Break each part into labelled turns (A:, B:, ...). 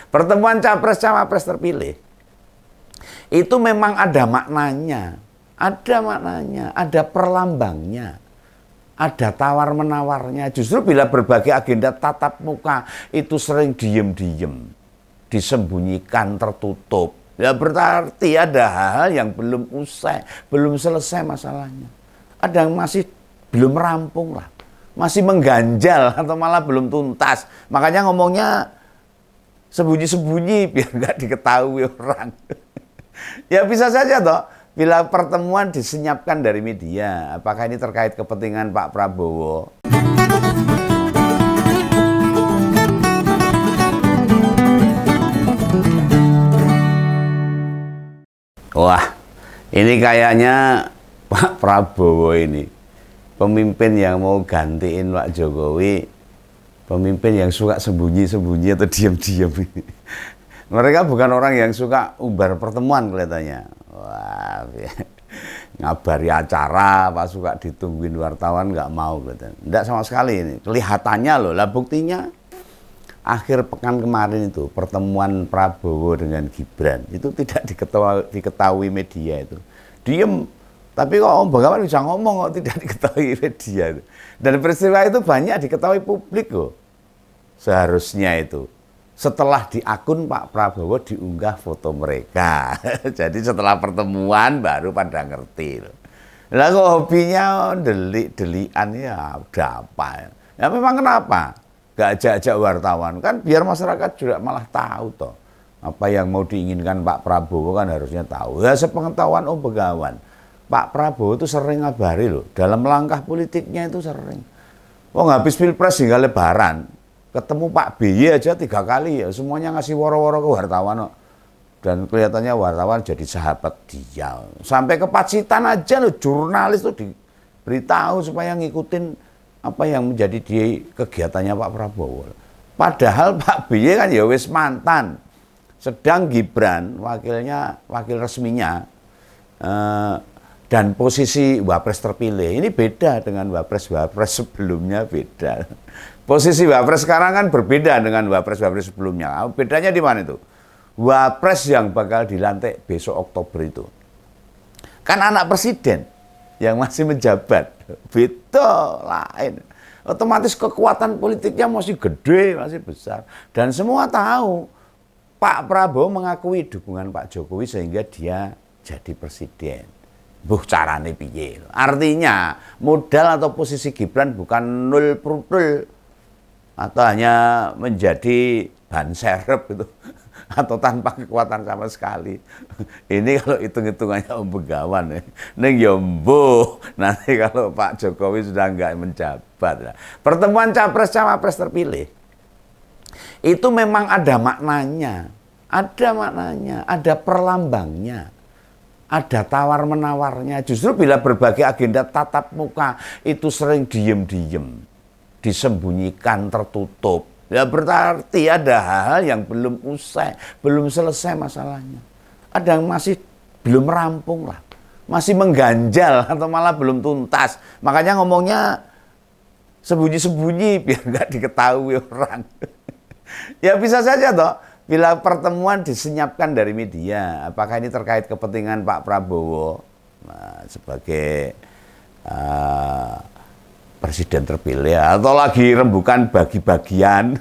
A: Pertemuan capres-cawapres terpilih itu memang ada maknanya, ada perlambangnya, ada tawar-menawarnya. Justru bila berbagai agenda tatap muka itu sering diem-diem, disembunyikan, tertutup, ya berarti ada hal-hal yang belum usai, belum selesai masalahnya. Ada yang masih belum rampung lah, masih mengganjal atau malah belum tuntas. Makanya ngomongnya sembunyi-sembunyi biar nggak diketahui orang. Ya bisa saja toh, bila pertemuan disenyapkan dari media, apakah ini terkait kepentingan Pak Prabowo? Wah, ini kayaknya Pak Prabowo ini pemimpin yang mau gantiin Pak Jokowi, pemimpin yang suka sembunyi-sembunyi atau diam-diam ini. Mereka bukan orang yang suka umbar pertemuan kelihatannya. Wah, ngabari acara, apa suka ditungguin wartawan, nggak mau kelihatannya. Nggak sama sekali ini. Kelihatannya loh, lah buktinya akhir pekan kemarin itu pertemuan Prabowo dengan Gibran itu tidak diketahui media itu. Diem, tapi kok Om Bengawan bisa ngomong kok tidak diketahui media itu. Dan peristiwa itu banyak diketahui publik kok. Seharusnya itu. Setelah di akun Pak Prabowo diunggah foto mereka. Jadi setelah pertemuan baru pada ngerti. Lah kok hobinya delik-delikan ya udah apa ya. Ya memang kenapa? Gak ajak-ajak wartawan kan biar masyarakat juga malah tahu toh. Apa yang mau diinginkan Pak Prabowo kan harusnya tahu. Ya sepengetahuan Om Bengawan. Pak Prabowo itu sering ngabari loh. Dalam langkah politiknya itu sering. Oh habis pilpres hingga lebaran. Ketemu Pak BY aja 3 kali ya, semuanya ngasih woro-woro ke wartawan. Dan kelihatannya wartawan jadi sahabat dia. Sampai ke Pacitan aja loh, jurnalis tuh diberitahu supaya ngikutin apa yang menjadi di kegiatannya Pak Prabowo. Padahal Pak BY kan ya wis mantan. Sedang Gibran, wakil resminya, dan posisi wapres terpilih. Ini beda dengan wapres sebelumnya, beda. Posisi wapres sekarang kan berbeda dengan wapres sebelumnya. Bedanya di mana itu? Wapres yang bakal dilantik besok Oktober itu kan anak presiden yang masih menjabat. Beda lain. Otomatis kekuatan politiknya masih gede, masih besar. Dan semua tahu Pak Prabowo mengakui dukungan Pak Jokowi sehingga dia jadi presiden. Buh carane piye. Artinya modal atau posisi Gibran bukan nul prudel atau hanya menjadi ban serep gitu atau tanpa kekuatan sama sekali. Ini kalau hitung-hitungannya Om Bengawan ning ya mbuh nanti kalau Pak Jokowi sudah enggak menjabat. Pertemuan capres-cawapres terpilih itu memang ada maknanya, ada perlambangnya, ada tawar-menawarnya. Justru bila berbagai agenda tatap muka itu sering diem-diem, disembunyikan, tertutup, ya berarti ada hal-hal yang belum usai, belum selesai masalahnya. Ada yang masih belum rampung lah, masih mengganjal atau malah belum tuntas. Makanya ngomongnya sembunyi-sembunyi biar nggak diketahui orang. Ya bisa saja toh, bila pertemuan disenyapkan dari media, apakah ini terkait kepentingan Pak Prabowo sebagai presiden terpilih atau lagi rembukan bagi-bagian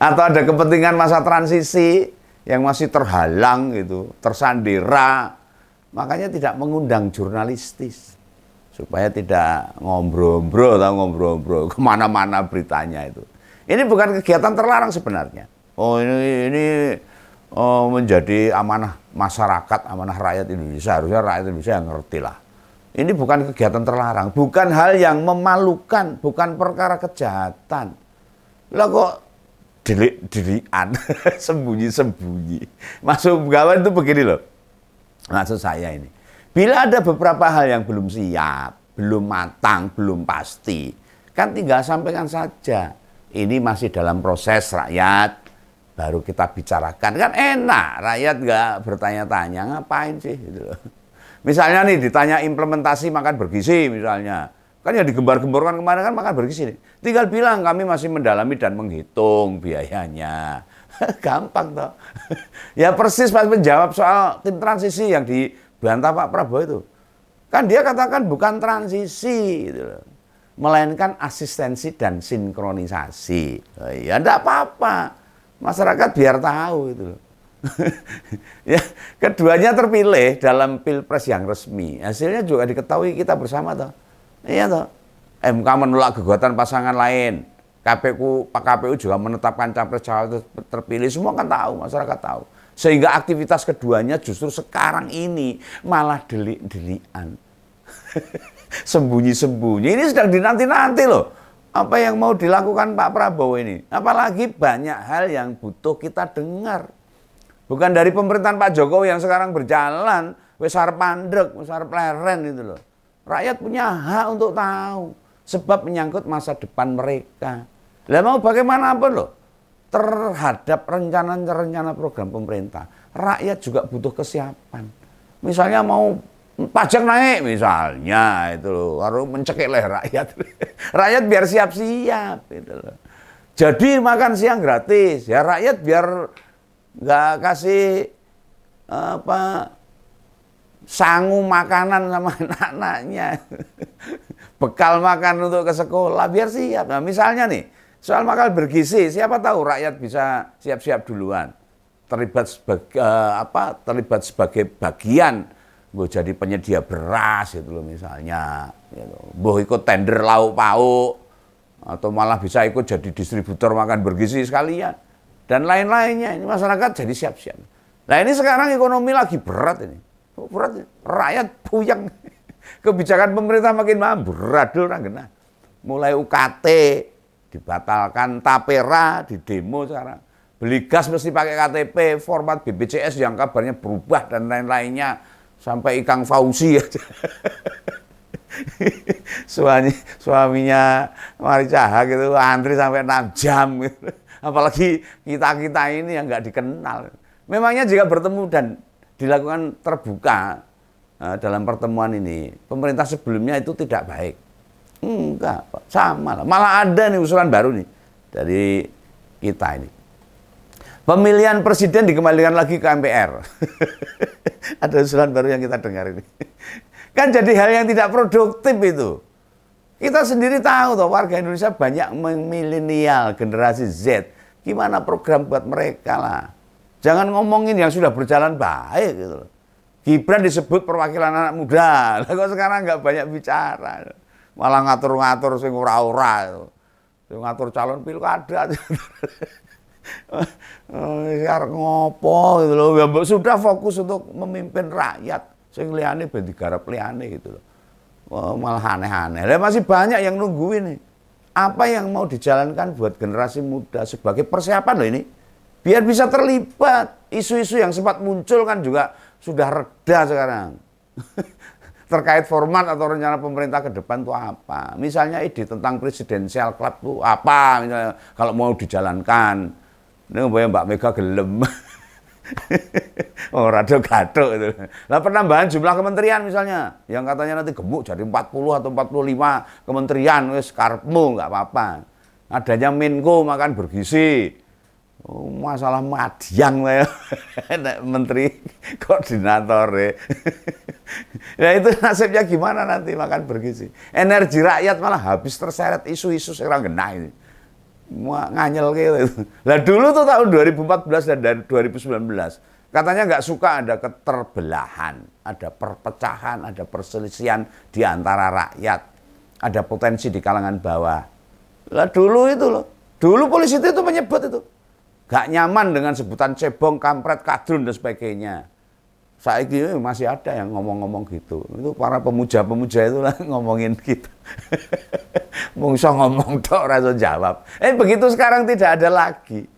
A: atau ada kepentingan masa transisi yang masih terhalang gitu, tersandera, makanya tidak mengundang jurnalistis supaya tidak ngobrol-ngobrol kemana-mana beritanya itu. Ini bukan kegiatan terlarang sebenarnya. Oh ini menjadi amanah masyarakat, amanah rakyat Indonesia, harusnya rakyat Indonesia yang ngerti lah. Ini bukan kegiatan terlarang, bukan hal yang memalukan, bukan perkara kejahatan. Lah kok delik-delikan, sembunyi-sembunyi. Maksud Bengawan itu begini loh, maksud saya ini. Bila ada beberapa hal yang belum siap, belum matang, belum pasti, kan tinggal sampaikan saja. Ini masih dalam proses rakyat, baru kita bicarakan. Kan enak, rakyat nggak bertanya-tanya, ngapain sih gitu loh. Misalnya nih ditanya implementasi makan bergizi misalnya. Kan yang digembar-gemborkan kemarin kan makan bergizi nih. Tinggal bilang kami masih mendalami dan menghitung biayanya. Gampang toh. Ya persis pas menjawab soal tim transisi yang dibantah Pak Prabowo itu. Kan dia katakan bukan transisi gitu loh. Melainkan asistensi dan sinkronisasi. Ya enggak apa-apa. Masyarakat biar tahu itu loh. Ya, keduanya terpilih dalam pilpres yang resmi. Hasilnya juga diketahui kita bersama toh. Iya toh. MK menolak gugatan pasangan lain. KPU juga menetapkan capres-cawapres terpilih. Semua kan tahu, masyarakat tahu. Sehingga aktivitas keduanya justru sekarang ini malah delik-delikan. Sembunyi-sembunyi. Ini sedang dinanti-nanti loh. Apa yang mau dilakukan Pak Prabowo ini. Apalagi banyak hal yang butuh kita dengar. Bukan dari pemerintahan Pak Jokowi yang sekarang berjalan. Wes arep mandek, wes arep leren itu loh. Rakyat punya hak untuk tahu. Sebab menyangkut masa depan mereka. Lah mau bagaimanapun loh. Terhadap rencana-rencana program pemerintah. Rakyat juga butuh kesiapan. Misalnya mau pajak naik misalnya itu loh, harus mencekik leher rakyat. Rakyat biar siap-siap gitu loh. Jadi makan siang gratis, ya rakyat biar nggak kasih sangu makanan sama anak-anaknya. Bekal makan untuk ke sekolah biar siap. Nah, misalnya nih, soal makan bergizi, siapa tahu rakyat bisa siap-siap duluan. Terlibat sebagai bagian. Gue jadi penyedia beras gitu loh misalnya, gitu. Boh ikut tender lauk pauk, atau malah bisa ikut jadi distributor makan bergizi sekalian, dan lain-lainnya. Ini masyarakat jadi siap-siap. Nah ini sekarang ekonomi lagi berat ini, berat, rakyat puyeng, kebijakan pemerintah makin beradul orang genah. Mulai UKT dibatalkan, tapera di demo sekarang, beli gas mesti pakai KTP, format BPJS yang kabarnya berubah dan lain-lainnya. Sampai Ikang Fauzi aja. Suaminya Mari Caha gitu antri sampai 6 jam gitu. Apalagi kita-kita ini yang nggak dikenal. Memangnya jika bertemu dan dilakukan terbuka dalam pertemuan ini, pemerintah sebelumnya itu tidak baik. Enggak, sama lah. Malah ada nih usulan baru nih dari kita ini. Pemilihan presiden dikembalikan lagi ke MPR. Ada usulan baru yang kita dengar ini. Kan jadi hal yang tidak produktif itu. Kita sendiri tahu toh warga Indonesia banyak milenial, generasi Z. Gimana program buat mereka lah. Jangan ngomongin yang sudah berjalan baik gitu. Gibran disebut perwakilan anak muda. Lah kok sekarang nggak banyak bicara. Malah ngatur-ngatur sing ora-ora itu. Sing ngatur calon pilkada. Arep ngopo gitu loh. Ya sudah fokus untuk memimpin rakyat. Sing liyane ben digarap liyane gitu loh. Malah aneh-aneh. Lah masih banyak yang nungguin nih. Apa yang mau dijalankan buat generasi muda sebagai persiapan loh ini. Biar bisa terlibat. Isu-isu yang sempat muncul kan juga sudah reda sekarang. Terkait format atau rencana pemerintah ke depan itu apa. Misalnya ide tentang presidensial club itu apa misalnya kalau mau dijalankan. Ini Mbak Mega gelem. Oh, rada gathuk itu. Lah penambahan jumlah kementerian misalnya, yang katanya nanti gemuk jadi 40 atau 45 kementerian, wis karepmu enggak apa-apa. Adanya Menko makan bergizi. Oh, masalah madiang ya. Menteri koordinator ya. Nah itu nasibnya gimana nanti makan bergizi. Energi rakyat malah habis terseret isu-isu sekarang genah ini. Nganyel gitu. Lah dulu tuh tahun 2014 dan 2019 katanya nggak suka ada keterbelahan, ada perpecahan, ada perselisihan di antara rakyat, ada potensi di kalangan bawah. Lah dulu itu loh, dulu polisi itu menyebut itu nggak nyaman dengan sebutan cebong, kampret, kadrun dan sebagainya. Saiki masih ada yang ngomong-ngomong gitu. Itu para pemuja-pemuja itu lah ngomongin gitu. Mungso ngomong tok ora iso jawab. Begitu sekarang tidak ada lagi.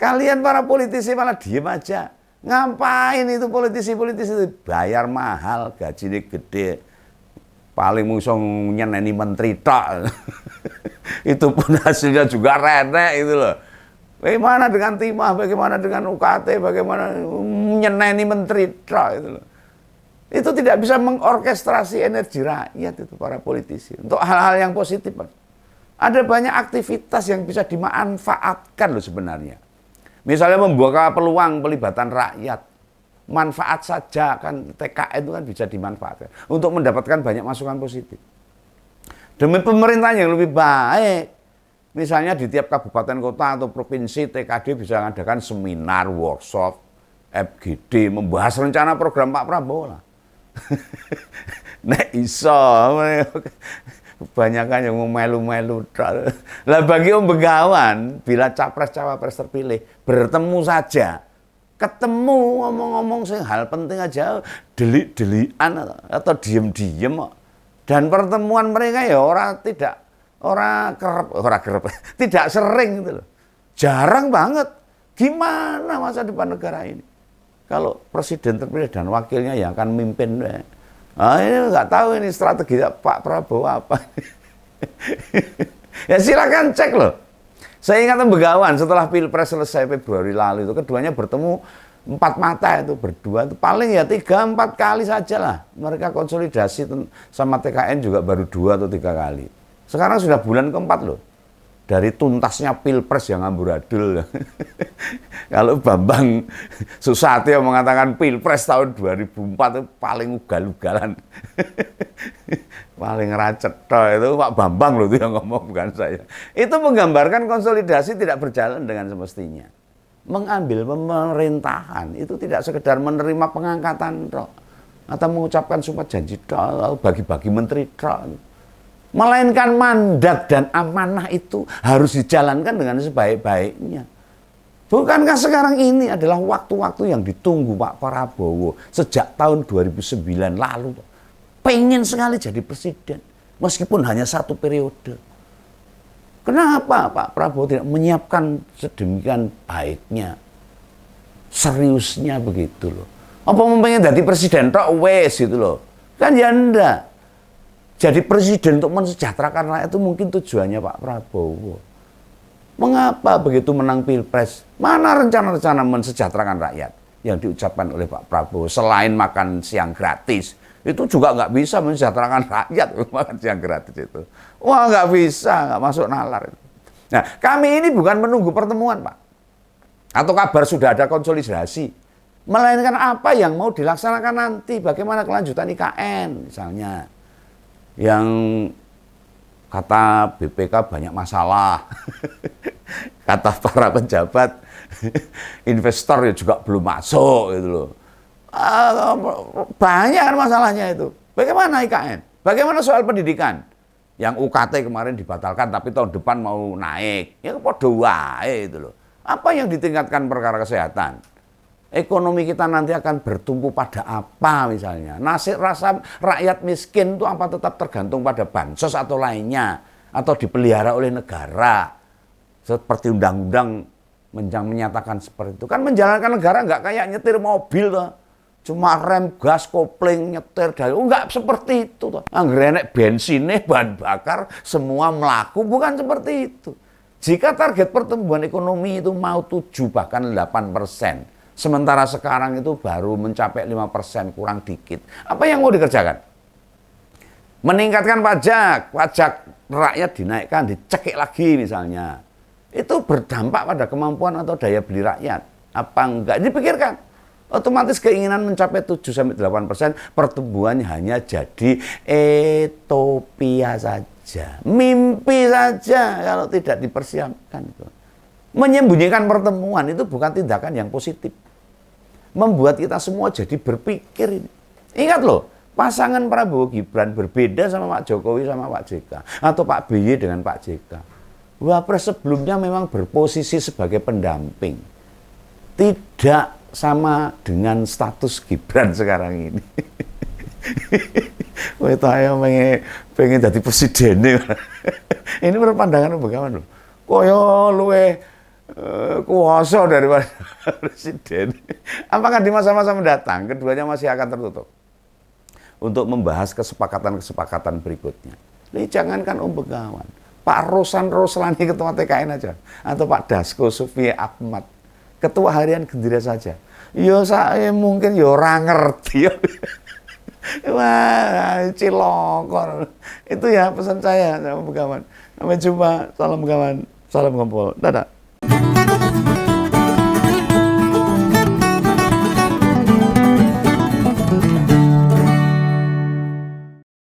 A: Kalian para politisi malah diem aja. Ngapain itu politisi-politisi itu bayar mahal, gajinya gede. Paling mungso nyeneni menteri tok. Itu pun hasilnya juga renek itu loh. Bagaimana dengan timah, bagaimana dengan UKT, bagaimana nyeneni menteri itu loh. Itu tidak bisa mengorkestrasi energi rakyat itu para politisi untuk hal-hal yang positif. Ada banyak aktivitas yang bisa dimanfaatkan loh sebenarnya. Misalnya membuka peluang pelibatan rakyat, manfaat saja kan TKN itu kan bisa dimanfaatkan untuk mendapatkan banyak masukan positif. Demi pemerintahan yang lebih baik, misalnya di tiap kabupaten kota atau provinsi TKD bisa mengadakan seminar, workshop, FGD, membahas rencana program Pak Prabowo lah. Nek iso, kebanyakan yang mau melu-melu. Lah bagi Om Begawan, bila capres-cawapres terpilih, bertemu saja. Ketemu ngomong-ngomong hal penting aja, delik-delikan atau diem-diem. Dan pertemuan mereka ya orang kerep, tidak sering gitu loh. Jarang banget. Gimana masa depan negara ini? Kalau presiden terpilih dan wakilnya yang akan mimpin, ini nggak tahu ini strategi Pak Prabowo apa. Ya silakan cek loh. Saya ingat Begawan setelah Pilpres selesai Februari lalu itu keduanya bertemu 4 mata itu berdua itu paling ya 3-4 kali saja lah. Mereka konsolidasi sama TKN juga baru 2 atau 3 kali. Sekarang sudah bulan keempat loh. Dari tuntasnya Pilpres yang amburadul. Kalau Bambang Susatyo mengatakan Pilpres tahun 2004 itu paling ugal-ugalan. Paling racet itu Pak Bambang loh itu yang ngomong, bukan saya. Itu menggambarkan konsolidasi tidak berjalan dengan semestinya. Mengambil pemerintahan itu tidak sekedar menerima pengangkatan atau mengucapkan sumpah janji atau bagi-bagi menteri melainkan mandat dan amanah itu harus dijalankan dengan sebaik-baiknya. Bukankah sekarang ini adalah waktu-waktu yang ditunggu Pak Prabowo sejak tahun 2009 lalu. Pengen sekali jadi presiden, meskipun hanya 1 periode. Kenapa Pak Prabowo tidak menyiapkan sedemikian baiknya, seriusnya begitu loh. Apa mau pengen jadi presiden tok wes gitu loh. Kan ya enggak. Jadi presiden untuk mensejahterakan rakyat itu mungkin tujuannya Pak Prabowo. Mengapa begitu menang Pilpres? Mana rencana-rencana mensejahterakan rakyat yang diucapkan oleh Pak Prabowo selain makan siang gratis? Itu juga nggak bisa mensejahterakan rakyat makan siang gratis itu. Wah nggak bisa, nggak masuk nalar. Nah kami ini bukan menunggu pertemuan Pak. Atau kabar sudah ada konsolidasi. Melainkan apa yang mau dilaksanakan nanti. Bagaimana kelanjutan IKN misalnya. Yang kata BPK banyak masalah. Kata para pejabat, investor ya juga belum masuk gitu loh. Banyak masalahnya itu. Bagaimana IKN? Bagaimana soal pendidikan? Yang UKT kemarin dibatalkan tapi tahun depan mau naik. Ya podo wae itu loh. Apa yang ditingkatkan perkara kesehatan? Ekonomi kita nanti akan bertumpu pada apa misalnya? Nasib rasa rakyat miskin itu apa tetap tergantung pada bansos atau lainnya? Atau dipelihara oleh negara? Seperti undang-undang menyatakan seperti itu. Kan menjalankan negara nggak kayak nyetir mobil toh. Cuma rem, gas, kopling, nyetir, nggak seperti itu toh. Anggaran bensinnya, bahan bakar, semua melaku, bukan seperti itu. Jika target pertumbuhan ekonomi itu mau 7 bahkan 8%. Sementara sekarang itu baru mencapai 5%, kurang dikit. Apa yang mau dikerjakan? Meningkatkan pajak rakyat dinaikkan, dicekik lagi misalnya. Itu berdampak pada kemampuan atau daya beli rakyat. Apa enggak? Dipikirkan. Otomatis keinginan mencapai 7-8%, pertumbuhannya hanya jadi utopia saja. Mimpi saja kalau tidak dipersiapkan. Menyembunyikan pertemuan itu bukan tindakan yang positif. Membuat kita semua jadi berpikir. Ingat loh, pasangan Prabowo Gibran berbeda sama Pak Jokowi sama Pak JK. Atau Pak BY dengan Pak JK. Wapres sebelumnya memang berposisi sebagai pendamping. Tidak sama dengan status Gibran sekarang ini. Wah itu ayo pengen jadi presiden. Ini menurut pandangan bagaimana loh? Koyo luwe kuasa daripada presiden. Apakah di masa-masa mendatang keduanya masih akan tertutup untuk membahas kesepakatan-kesepakatan berikutnya? Ini jangankan Om Begawan, Pak Rosan Roslani ketua TKN aja, atau Pak Dasko Sufi Ahmad ketua harian Gendera saja. Yo saya mungkin yo ora ngerti. Wah, cilokor. Itu ya pesan saya sama Begawan. Sampai jumpa, salam Begawan, salam Kompol. Dadah.